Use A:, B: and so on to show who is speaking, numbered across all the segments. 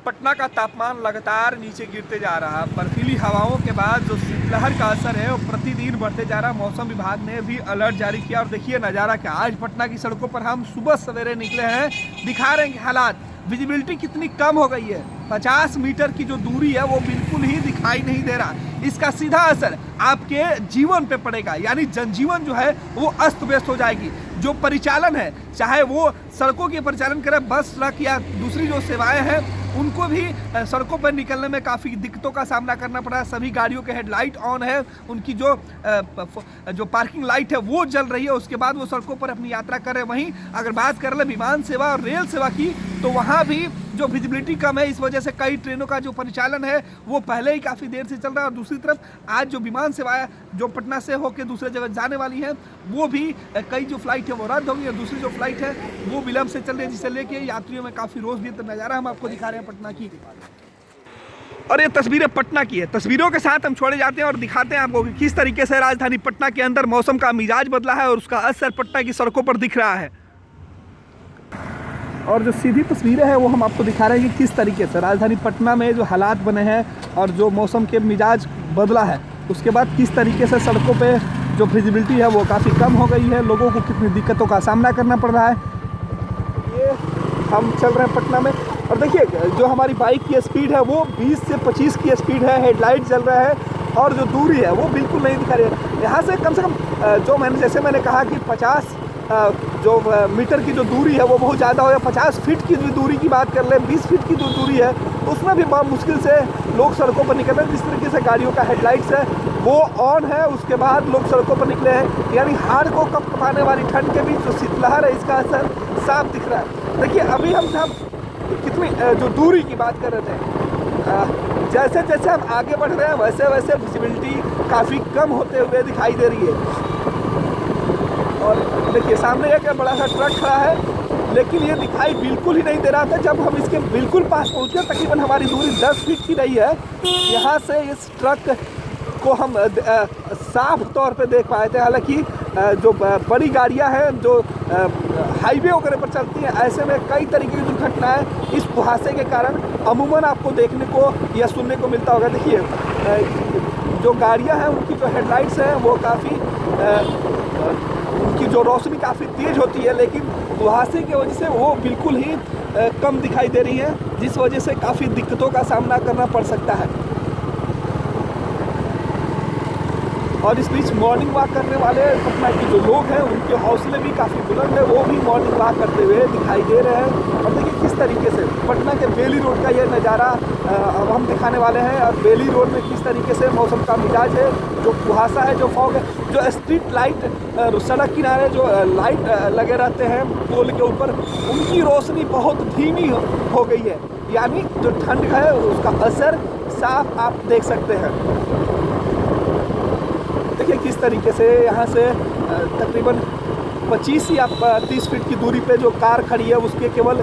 A: पटना का तापमान लगातार नीचे गिरते जा रहा है। बर्फीली हवाओं के बाद जो शीतलहर का असर है वो प्रतिदिन बढ़ते जा रहा है। मौसम विभाग ने भी अलर्ट जारी किया और देखिए नज़ारा क्या, आज पटना की सड़कों पर हम सुबह सवेरे निकले हैं, दिखा रहे हैं कि हालात, विजिबिलिटी कितनी कम हो गई है। 50 मीटर की जो दूरी है वो बिल्कुल ही दिखाई नहीं दे रहा। इसका सीधा असर आपके जीवन पे पड़ेगा, यानी जनजीवन जो है वो अस्त व्यस्त हो जाएगी। जो परिचालन है, चाहे वो सड़कों के परिचालन करे, बस, ट्रक या दूसरी जो सेवाएं हैं, उनको भी सड़कों पर निकलने में काफ़ी दिक्कतों का सामना करना पड़ा है। सभी गाड़ियों के हेडलाइट ऑन है, उनकी जो पार्किंग लाइट है वो जल रही है, उसके बाद वो सड़कों पर अपनी यात्रा कर रहे हैं। वहीं अगर बात कर ले विमान सेवा और रेल सेवा की, तो वहाँ भी जो विजिबिलिटी कम है, इस वजह से कई ट्रेनों का जो परिचालन है वो पहले ही काफ़ी देर से चल रहा है। और दूसरी तरफ आज जो विमान सेवाएं जो पटना से होकर दूसरे जगह जाने वाली हैं, वो भी कई जो फ्लाइट है वो रद्द होंगी और दूसरी जो फ्लाइट है वो विलंब से चल रही है, जिसे लेके यात्रियों में काफ़ी रोज भी नज़ारा हम आपको दिखा रहे हैं पटना की। और ये तस्वीरें पटना की है। तस्वीरों के साथ हम छोड़े जाते हैं और दिखाते हैं आपको कि किस तरीके से राजधानी पटना के अंदर मौसम का मिजाज बदला है और उसका असर पटना की सड़कों पर दिख रहा है। और जो सीधी तस्वीरें हैं वो हम आपको दिखा रहे हैं कि किस तरीके से राजधानी पटना में जो हालात बने हैं और जो मौसम के मिजाज बदला है, उसके बाद किस तरीके से सड़कों पे जो विजिबिलिटी है वो काफ़ी कम हो गई है, लोगों को कितनी दिक्कतों का सामना करना पड़ रहा है। ये हम चल रहे हैं पटना में और देखिए जो हमारी बाइक की स्पीड है वो 20 से 25 की स्पीड है, हेडलाइट जल रहा है और जो दूरी है वो बिल्कुल नहीं दिखा रही है। यहाँ से कम जो मैंने कहा कि 50 जो मीटर की जो दूरी है वो बहुत ज़्यादा हो, या 50 फीट की दूरी की बात कर ले, 20 फीट की जो दूरी है उसमें भी बहुत मुश्किल से लोग सड़कों पर निकल रहे हैं। जिस तरीके से गाड़ियों का हेडलाइट्स है वो ऑन है, उसके बाद लोग सड़कों पर निकले हैं, यानी हाड़ को कँपाने वाली ठंड के बीच जो शीतलहर है इसका असर साफ दिख रहा है। देखिए अभी हम कितनी जो दूरी की बात कर रहे थे, जैसे जैसे हम आगे बढ़ रहे हैं वैसे वैसे विजिबिलिटी काफ़ी कम होते हुए दिखाई दे रही है। और देखिए सामने एक बड़ा सा ट्रक खड़ा है, लेकिन ये दिखाई बिल्कुल ही नहीं दे रहा था। जब हम इसके बिल्कुल पास पहुँचे, तकरीबन हमारी दूरी 10 फीट की रही है, यहाँ से इस ट्रक को हम साफ तौर पे देख पाए थे। हालांकि जो बड़ी गाड़ियाँ हैं जो हाईवे वगैरह पर चलती हैं, ऐसे में कई तरीके की दुर्घटनाएं इस कुहासे के कारण अमूमन आपको देखने को या सुनने को मिलता होगा। देखिए जो गाड़ियाँ हैं उनकी जो हेडलाइट्स हैं वो काफ़ी उनकी जो रोशनी काफ़ी तेज़ होती है, लेकिन कुहासे की वजह से वो बिल्कुल ही कम दिखाई दे रही है, जिस वजह से काफ़ी दिक्कतों का सामना करना पड़ सकता है। और इस बीच मॉर्निंग वॉक करने वाले पटना के जो लोग हैं उनके हौसले भी काफ़ी बुलंद है, वो भी मॉर्निंग वॉक करते हुए दिखाई दे रहे हैं। और देखिए किस तरीके से पटना के बेली रोड का ये नज़ारा अब हम दिखाने वाले हैं। और बेली रोड में किस तरीके से मौसम का मिजाज है, जो कुहासा है, जो फॉग है, जो स्ट्रीट लाइट सड़क किनारे जो लाइट लगे रहते हैं पोल के ऊपर, उनकी रोशनी बहुत धीमी हो गई है, यानी जो ठंड है उसका असर साफ आप देख सकते हैं। देखिए किस तरीके से यहाँ से तकरीबन 25 या 30 फीट की दूरी पे जो कार खड़ी है उसके केवल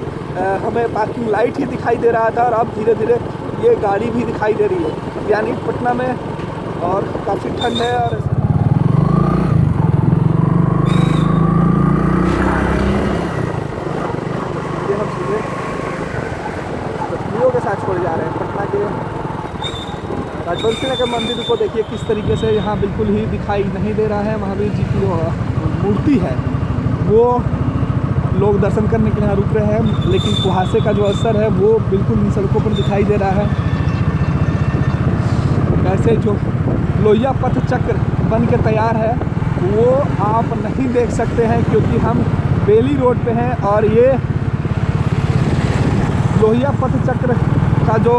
A: हमें पार्किंग लाइट ही दिखाई दे रहा था, और अब धीरे धीरे ये गाड़ी भी दिखाई दे रही है, यानी पटना में और काफ़ी ठंड है। और ये हम सीधे तस्वीरों के साथ छोड़े जा रहे हैं पटना के राजवंशी नगर मंदिर को। देखिए किस तरीके से यहाँ बिल्कुल ही दिखाई नहीं दे रहा है। महावीर जी की जो मूर्ति है वो लोग दर्शन करने के लिए रुक रहे हैं, लेकिन कुहासे का जो असर है वो बिल्कुल सड़कों पर दिखाई दे रहा है। ऐसे जो लोहिया पथ चक्र बन के तैयार है वो आप नहीं देख सकते हैं, क्योंकि हम बेली रोड पे हैं और ये लोहिया पथ चक्र का जो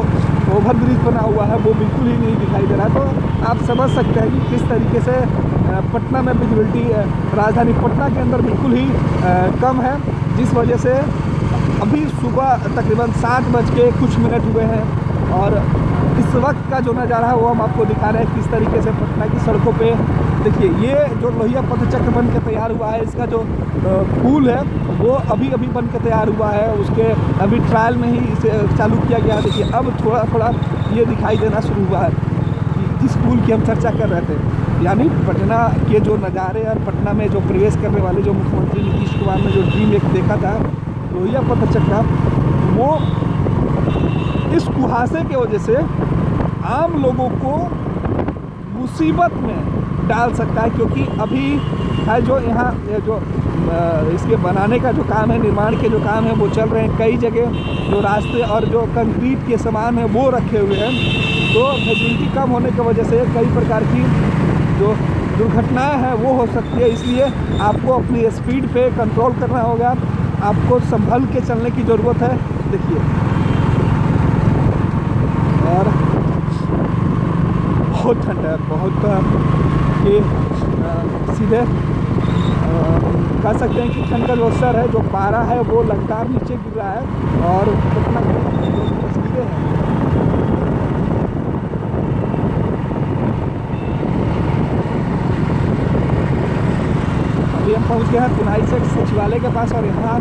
A: ओवरब्रिज बना हुआ है वो बिल्कुल ही नहीं दिखाई दे रहा। तो आप समझ सकते हैं कि किस तरीके से पटना में विजिबिलिटी राजधानी पटना के अंदर बिल्कुल ही कम है, जिस वजह से अभी सुबह तकरीबन 7:कुछ हुए हैं और इस वक्त का जो नज़ारा है वो हम आपको दिखा रहे हैं किस तरीके से पटना की सड़कों पे। देखिए ये जो लोहिया पथ चक्र बन के तैयार हुआ है, इसका जो पुल है वो अभी अभी बन के तैयार हुआ है, उसके अभी ट्रायल में ही इसे चालू किया गया। देखिए अब थोड़ा थोड़ा ये दिखाई देना शुरू हुआ है कि जिस पुल की हम चर्चा कर रहे थे, यानी पटना के जो नज़ारे और पटना में जो प्रवेश करने वाले जो मुख्यमंत्री नीतीश कुमार ने जो ड्रीम एक देखा था लोहिया पथ चक्र, वो इस कुहासे की वजह से आम लोगों को मुसीबत में डाल सकता है, क्योंकि अभी है जो यहाँ जो इसके बनाने का जो काम है, निर्माण के जो काम है वो चल रहे हैं। कई जगह जो रास्ते और जो कंक्रीट के सामान है वो रखे हुए हैं, तो फैसिलिटी कम होने की वजह से कई प्रकार की जो दुर्घटनाएं हैं वो हो सकती है। इसलिए आपको अपनी स्पीड पे कंट्रोल करना होगा, आपको संभल के चलने की ज़रूरत है। देखिए, और बहुत ठंड है, बहुत कि सीधे कह सकते हैं कि ठंड का जो असर है, जो पारा है वो लगातार नीचे गिर रहा है और कितना तस्वीरें हैं। अभी हम पहुंच गए हैं पुनाई से सचिवालय के पास, और यहाँ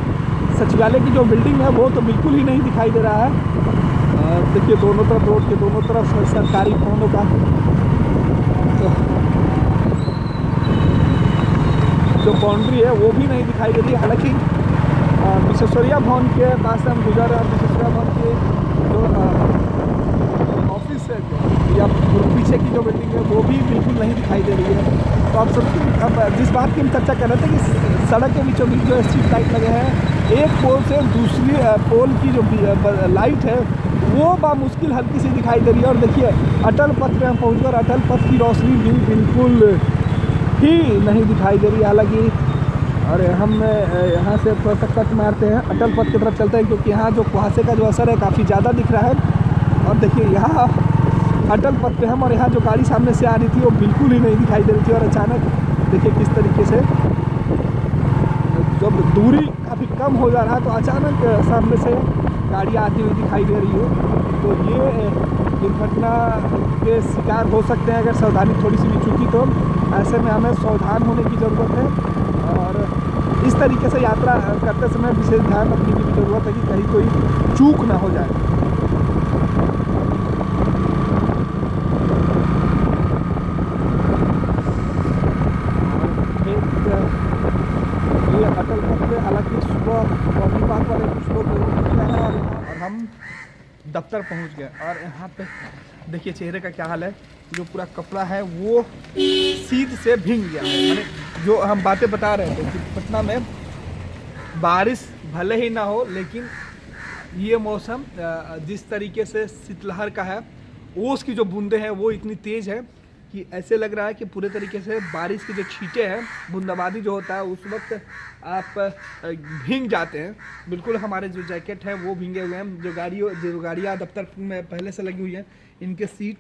A: सचिवालय की जो बिल्डिंग है वो तो बिल्कुल ही नहीं दिखाई दे रहा है। देखिए दोनों तरफ, रोड के दोनों तरफ सरकारी भवनों का जो बाउंड्री है वो भी नहीं दिखाई दे रही है। हालांकि विश्वेश्वरैया भवन के पास से हम गुजर रहे हैं, विश्वेश्वरैया भवन के जो ऑफिस है या पीछे की जो बिल्डिंग है वो भी बिल्कुल नहीं दिखाई दे रही है। तो आप सब अब जिस बात की हम चर्चा कर रहे थे कि सड़क के बीचों बीच जो स्ट्रीट लाइट लगे हैं, एक पोल से दूसरी पोल की जो लाइट है वो बामुश्किल हल्की सी दिखाई दे रही है। और देखिए अटल पथ पे हम पहुँच कर अटल पथ की रोशनी भी बिल्कुल ही नहीं दिखाई दे रही। हालांकि और हम यहाँ से थोड़ा सा कट मारते हैं, अटल पथ की तरफ चलते हैं, क्योंकि यहाँ जो कुहासे का जो असर है काफ़ी ज़्यादा दिख रहा है। और देखिए यहाँ अटल पथ पे हम, और यहाँ जो गाड़ी सामने से आ रही थी वो बिल्कुल ही नहीं दिखाई दे रही थी। और अचानक देखिए किस तरीके से जब दूरी काफ़ी कम हो जा रहा है तो अचानक सामने से गाड़ी आती हुई दिखाई दे रही है। तो ये दुर्घटना के शिकार हो सकते हैं अगर सावधानी थोड़ी सी भी चूकी तो। ऐसे में हमें सावधान होने की ज़रूरत है, और इस तरीके से यात्रा करते समय विशेष ध्यान रखने की भी ज़रूरत है कि कहीं कोई चूक ना हो जाए। ये अटल पथ पे हालांकि सुबह मॉर्निंग वॉक वाले कुछ लोग निकले हैं, और हम दफ्तर पहुंच गए। और यहाँ पे देखिए चेहरे का क्या हाल है, जो पूरा कपड़ा है वो शीत से भीग गया है। माने जो हम बातें बता रहे थे कि पटना में बारिश भले ही ना हो, लेकिन ये मौसम जिस तरीके से शीतलहर का है, ओस की जो बूंदें हैं वो इतनी तेज़ है कि ऐसे लग रहा है कि पूरे तरीके से बारिश की जो छींटे हैं, बूंदाबांदी जो होता है उस वक्त आप भीग जाते हैं। बिल्कुल हमारे जो जैकेट है वो भीगे हुए हैं। जो गाड़ियाँ दफ्तर में पहले से लगी हुई हैं, इनके सीट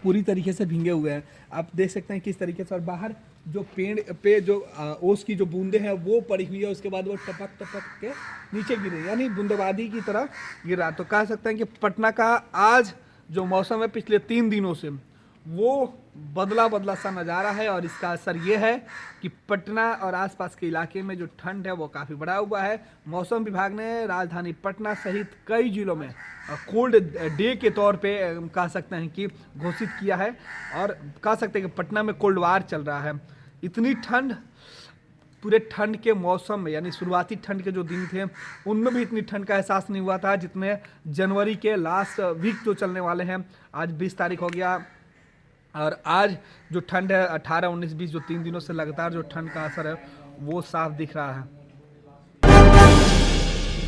A: पूरी तरीके से भीगे हुए हैं। आप देख सकते हैं किस तरीके से। और बाहर जो पेड़ पे जो ओस की जो बूंदें हैं वो पड़ी हुई है, उसके बाद वो टपक टपक के नीचे गिरे, यानी बूंदाबांदी की तरह गिरा। तो कह सकते हैं कि पटना का आज जो मौसम है पिछले 3 दिनों से वो बदला बदला सा नज़ारा है। और इसका असर ये है कि पटना और आसपास के इलाके में जो ठंड है वो काफ़ी बढ़ा हुआ है। मौसम विभाग ने राजधानी पटना सहित कई जिलों में कोल्ड डे के तौर पे कह सकते हैं कि घोषित किया है, और कह सकते हैं कि पटना में कोल्ड वार चल रहा है। इतनी ठंड पूरे ठंड के मौसम में, यानी शुरुआती ठंड के जो दिन थे उनमें भी इतनी ठंड का एहसास नहीं हुआ था जितने जनवरी के लास्ट वीक जो चलने वाले हैं। आज 20 तारीख हो गया, और आज जो ठंड है 18, 19, 20 जो 3 दिनों से लगातार जो ठंड का असर है वो साफ दिख रहा है।